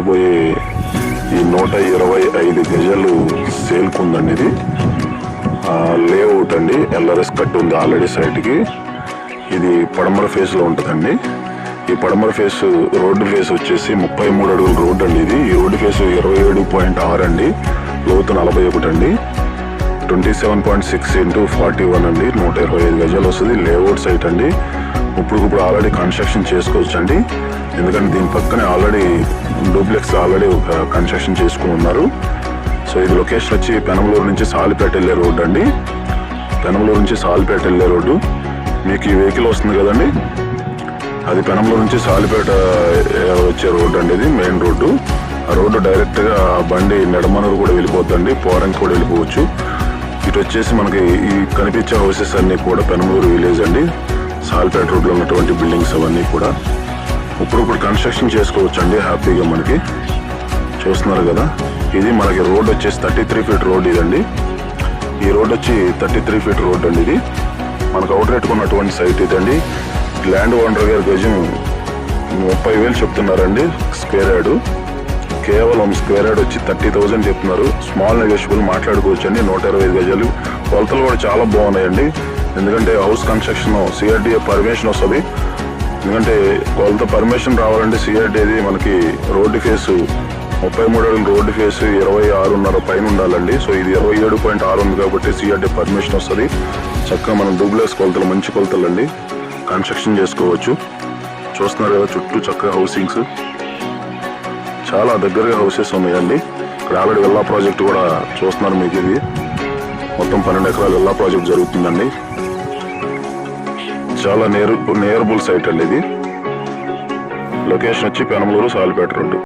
చూడబోయే ఈ 125 గజాలు సేల్కుందండి. ఇది లేఅవుట్ అండి. LRS కట్ ఉంది ఆల్రెడీ సైట్కి. ఇది పడమర ఫేస్లో ఉంటుందండి. ఈ పడమర ఫేస్ రోడ్డు ఫేస్ వచ్చేసి 33 అడుగుల రోడ్డు అండి. ఇది ఈ రోడ్డు ఫేస్ 27.6 అండి. లోతు 41 అండి. 27.6 × 41 అండి. 125 గజాలు వస్తుంది. లేఅవుట్ సైట్ అండి. ఇప్పుడు ఆల్రెడీ కన్స్ట్రక్షన్ చేసుకోవచ్చు అండి. ఎందుకంటే దీని పక్కనే ఆల్రెడీ డూప్లెక్స్ ఆల్రెడీ కన్స్ట్రక్షన్ చేసుకుని ఉన్నారు. సో ఇది లొకేషన్ వచ్చి పెనమలూరు నుంచి సాలిపేట వెళ్ళే రోడ్డు అండి. పెనమలూరు నుంచి సాలిపేట వెళ్ళే రోడ్డు. మీకు ఈ వెహికల్ వస్తుంది కదండి, అది పెనమలూరు నుంచి సాలిపేట వచ్చే రోడ్డు అండి. ఇది మెయిన్ రోడ్డు. ఆ రోడ్డు డైరెక్ట్గా బండి నెడమనూరు కూడా వెళ్ళిపోద్దండి. పోరంకి కూడా వెళ్ళిపోవచ్చు. ఇటు వచ్చేసి మనకి ఈ కనిపించే హౌసెస్ అన్నీ కూడా పెనమలూరు విలేజ్ అండి. సాలిపేట రోడ్లో ఉన్నటువంటి బిల్డింగ్స్ అవన్నీ కూడా ఇప్పుడు కన్స్ట్రక్షన్ చేసుకోవచ్చు అండి హ్యాపీగా. మనకి చూస్తున్నారు కదా, ఇది మనకి రోడ్ వచ్చేసి 33 ఫీట్ రోడ్ ఇదండి. ఈ రోడ్ వచ్చి 33 ఫీట్ రోడ్ అండి. ఇది మనకు అవుట్ రేట్ ఉన్నటువంటి సైట్ ఇదండి. ల్యాండ్ ఓనర్ గారి గజం 30,000 చెప్తున్నారండి స్క్వేర్ యార్డు. కేవలం స్క్వేర్ యార్డ్ వచ్చి 30,000 చెప్తున్నారు. స్మాల్ నెగోషియబుల్ మాట్లాడుకోవచ్చు అండి. 125 గజాలు. కొలతలు కూడా చాలా బాగున్నాయండి. ఎందుకంటే హౌస్ కన్స్ట్రక్షన్ CRDA పర్మిషన్ వస్తుంది. ఎందుకంటే కొలత పర్మిషన్ రావాలంటే CRDAది మనకి రోడ్డు ఫేసు 33 అడుగుల రోడ్డు ఫేసు 26.5 పైన ఉండాలండి. సో ఇది 27.6 ఉంది కాబట్టి CRDA పర్మిషన్ వస్తుంది. చక్కగా మనం డూప్లెక్స్ కొలతలు, మంచి కొలతలు అండి, కన్స్ట్రక్షన్ చేసుకోవచ్చు. చూస్తున్నారు కదా చుట్టూ చక్కగా హౌసింగ్స్, చాలా దగ్గరగా హౌసెస్ ఉన్నాయండి. ఇక్కడ ఆల్రెడీ విల్లా ప్రాజెక్ట్ కూడా చూస్తున్నారు. మీకు ఇది మొత్తం 12 ఎకరాల విల్లా ప్రాజెక్ట్ జరుగుతుందండి. చాలా నియరబుల్ సైట్ అండి. ఇది లొకేషన్ వచ్చి పెనమలూరు సాలిపేట రోడ్డు.